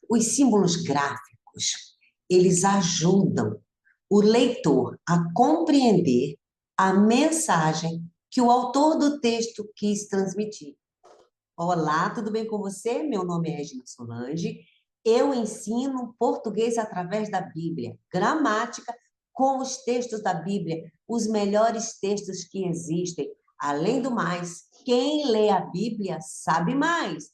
Os símbolos gráficos, eles ajudam o leitor a compreender a mensagem que o autor do texto quis transmitir. Olá, tudo bem com você? Meu nome é Edna Solange. Eu ensino português através da Bíblia, gramática com os textos da Bíblia, os melhores textos que existem. Além do mais, quem lê a Bíblia sabe mais.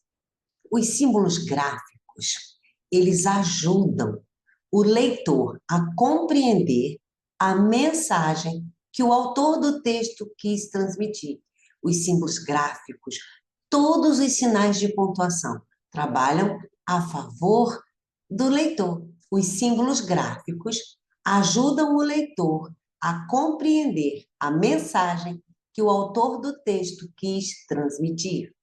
Os símbolos gráficos, eles ajudam o leitor a compreender a mensagem que o autor do texto quis transmitir. Os símbolos gráficos, todos os sinais de pontuação trabalham a favor do leitor. Os símbolos gráficos ajudam o leitor a compreender a mensagem que o autor do texto quis transmitir.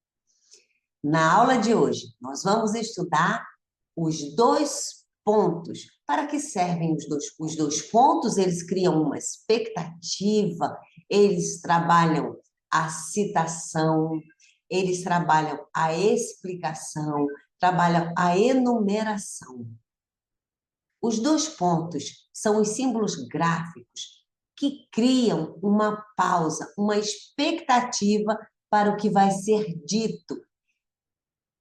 Na aula de hoje, nós vamos estudar os dois pontos. Para que servem os dois pontos? Eles criam uma expectativa, eles trabalham a citação, eles trabalham a explicação, trabalham a enumeração. Os dois pontos são os símbolos gráficos que criam uma pausa, uma expectativa para o que vai ser dito.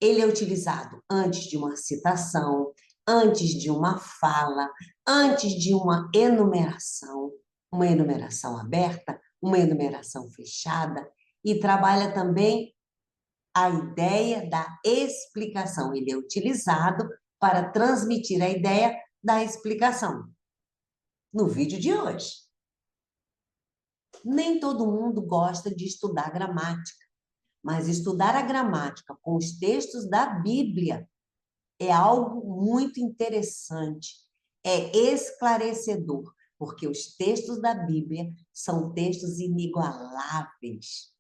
Ele é utilizado antes de uma citação, antes de uma fala, antes de uma enumeração aberta, uma enumeração fechada, e trabalha também a ideia da explicação. Ele é utilizado para transmitir a ideia da explicação. No vídeo de hoje, nem todo mundo gosta de estudar gramática, mas estudar a gramática com os textos da Bíblia é algo muito interessante, é esclarecedor, porque os textos da Bíblia são textos inigualáveis.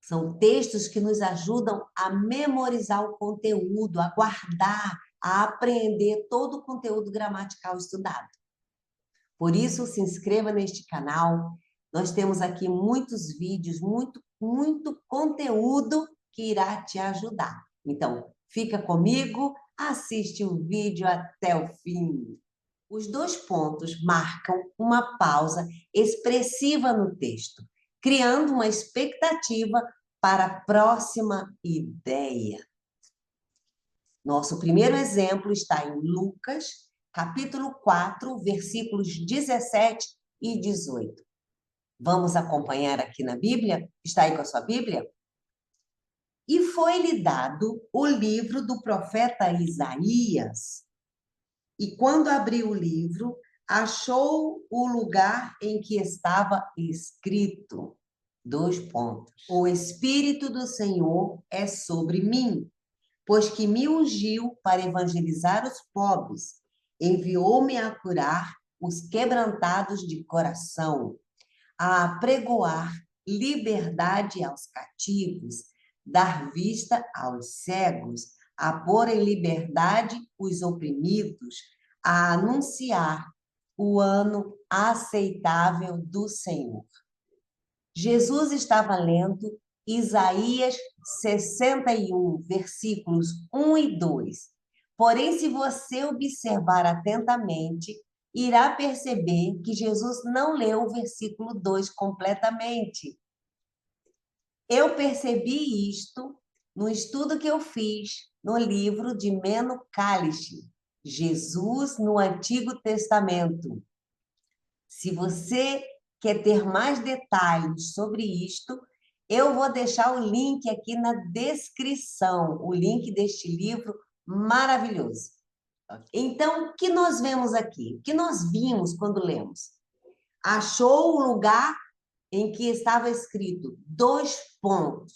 São textos que nos ajudam a memorizar o conteúdo, a guardar, a aprender todo o conteúdo gramatical estudado. Por isso, se inscreva neste canal. Nós temos aqui muitos vídeos, muito conteúdo que irá te ajudar. Então, fica comigo, assiste o vídeo até o fim. Os dois pontos marcam uma pausa expressiva no texto, criando uma expectativa para a próxima ideia. Nosso primeiro exemplo está em Lucas, capítulo 4, versículos 17 e 18. Vamos acompanhar aqui na Bíblia? Está aí com a sua Bíblia? E foi-lhe dado o livro do profeta Isaías. E quando abriu o livro, achou o lugar em que estava escrito. Dois pontos. O Espírito do Senhor é sobre mim, pois que me ungiu para evangelizar os pobres, enviou-me a curar os quebrantados de coração, a apregoar liberdade aos cativos, dar vista aos cegos, a pôr em liberdade os oprimidos, a anunciar o ano aceitável do Senhor. Jesus estava lendo Isaías 61, versículos 1 e 2. Porém, se você observar atentamente, irá perceber que Jesus não leu o versículo 2 completamente. Eu percebi isto no estudo que eu fiz no livro de Meno Kalisch, Jesus no Antigo Testamento. Se você quer ter mais detalhes sobre isto, eu vou deixar o link aqui na descrição, o link deste livro maravilhoso. Então, o que nós vemos aqui? O que nós vimos quando lemos? Achou o lugar em que estava escrito dois pontos,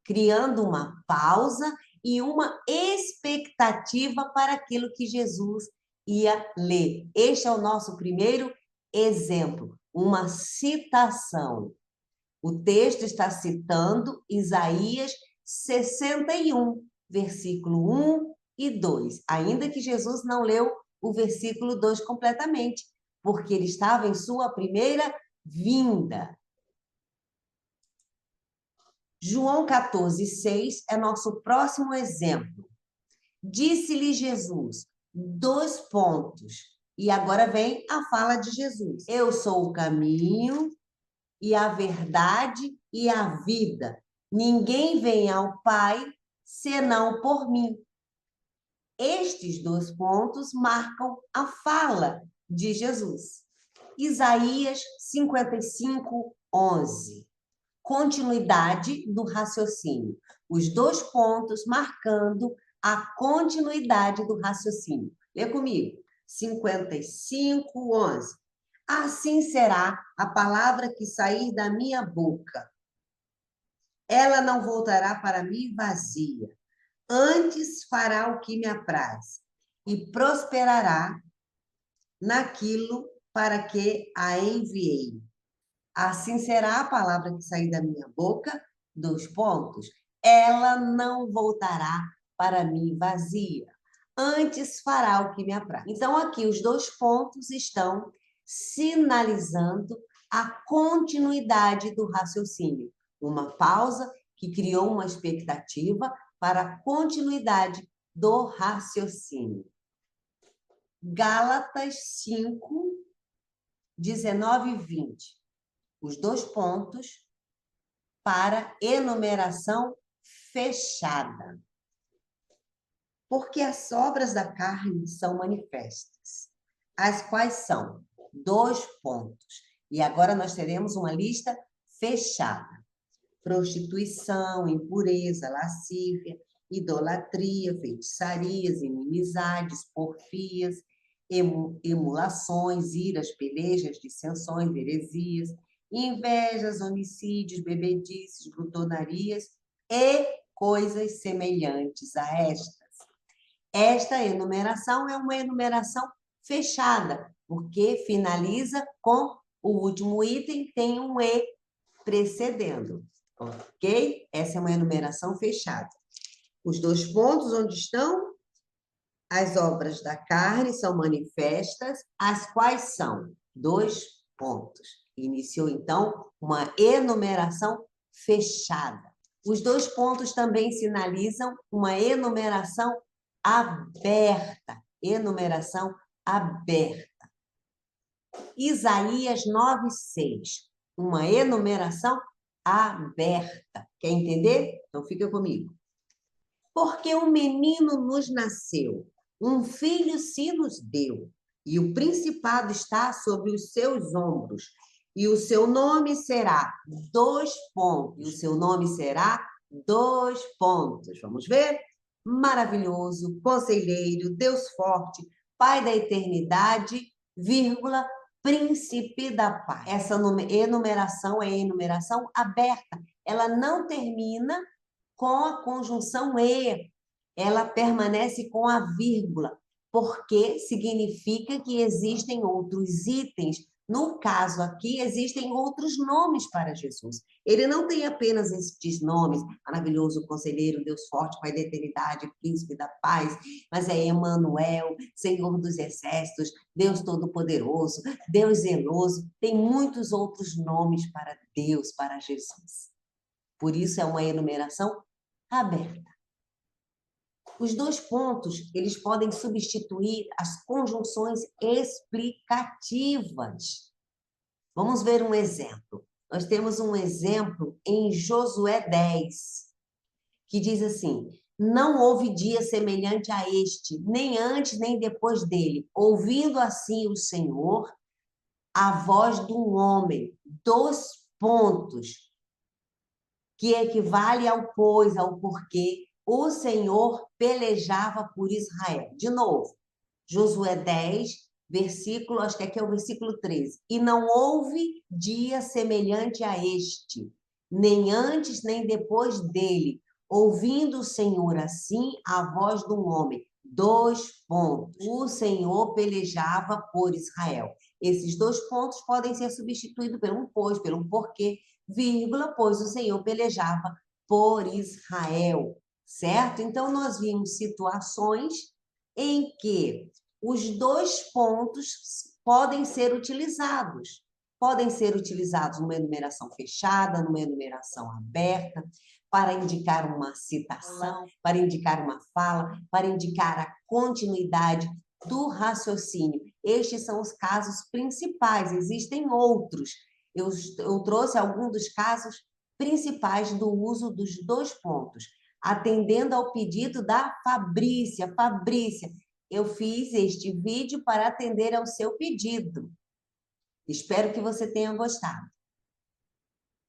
criando uma pausa e uma expectativa para aquilo que Jesus ia ler. Este é o nosso primeiro exemplo, uma citação. O texto está citando Isaías 61, versículo 1 e 2, ainda que Jesus não leu o versículo 2 completamente, porque ele estava em sua primeira vinda. João 14, 6 é nosso próximo exemplo. Disse-lhe Jesus, dois pontos. E agora vem a fala de Jesus. Eu sou o caminho e a verdade e a vida. Ninguém vem ao Pai senão por mim. Estes dois pontos marcam a fala de Jesus. Isaías 55, 11. Continuidade do raciocínio. Os dois pontos marcando a continuidade do raciocínio. Lê comigo. 55, 11. Assim será a palavra que sair da minha boca. Ela não voltará para mim vazia. Antes fará o que me apraz e prosperará naquilo para que a enviei. Assim será a palavra que sair da minha boca, dois pontos. Ela não voltará para mim vazia. Antes fará o que me apraz. Então, aqui os dois pontos estão sinalizando a continuidade do raciocínio. Uma pausa que criou uma expectativa para a continuidade do raciocínio. Gálatas 5, 19 e 20. Os dois pontos para enumeração fechada. Porque as obras da carne são manifestas, as quais são dois pontos. E agora nós teremos uma lista fechada. Prostituição, impureza, lascívia, idolatria, feitiçarias, inimizades, porfias, emulações, iras, pelejas, dissensões, heresias, invejas, homicídios, bebedices, glutonarias e coisas semelhantes a estas. Esta enumeração é uma enumeração fechada, porque finaliza com o último item, tem um E precedendo. Ok? Essa é uma enumeração fechada. Os dois pontos onde estão? As obras da carne são manifestas, as quais são? Dois pontos. Iniciou, então, uma enumeração fechada. Os dois pontos também sinalizam uma enumeração aberta. Enumeração aberta. Isaías 9:6. Uma enumeração aberta. Quer entender? Então fica comigo. Porque um menino nos nasceu, um filho se nos deu, e o principado está sobre os seus ombros, e o seu nome será dois pontos. E o seu nome será dois pontos. Vamos ver? Maravilhoso, conselheiro, Deus forte, Pai da eternidade, vírgula, príncipe da paz. Essa enumeração é enumeração aberta. Ela não termina com a conjunção e, ela permanece com a vírgula, porque significa que existem outros itens. No caso aqui, existem outros nomes para Jesus. Ele não tem apenas estes nomes, maravilhoso conselheiro, Deus forte, Pai da eternidade, príncipe da paz, mas é Emanuel, Senhor dos exércitos, Deus todo-poderoso, Deus zeloso. Tem muitos outros nomes para Deus, para Jesus. Por isso é uma enumeração aberta. Os dois pontos, eles podem substituir as conjunções explicativas. Vamos ver um exemplo. Nós temos um exemplo em Josué 10, que diz assim: não houve dia semelhante a este, nem antes nem depois dele, ouvindo assim o Senhor, a voz de um homem. Dois pontos, que equivale ao pois, ao porquê. O Senhor pelejava por Israel. De novo, Josué 10, versículo, acho que aqui é o versículo 13. E não houve dia semelhante a este, nem antes nem depois dele, ouvindo o Senhor assim a voz de um homem. Dois pontos. O Senhor pelejava por Israel. Esses dois pontos podem ser substituídos por um pois, pelo um porquê, vírgula, pois o Senhor pelejava por Israel. Certo? Então, nós vimos situações em que os dois pontos podem ser utilizados. Podem ser utilizados numa enumeração fechada, numa enumeração aberta, para indicar uma citação, para indicar uma fala, para indicar a continuidade do raciocínio. Estes são os casos principais, existem outros. Eu trouxe alguns dos casos principais do uso dos dois pontos, atendendo ao pedido da Fabrícia. Fabrícia, eu fiz este vídeo para atender ao seu pedido. Espero que você tenha gostado.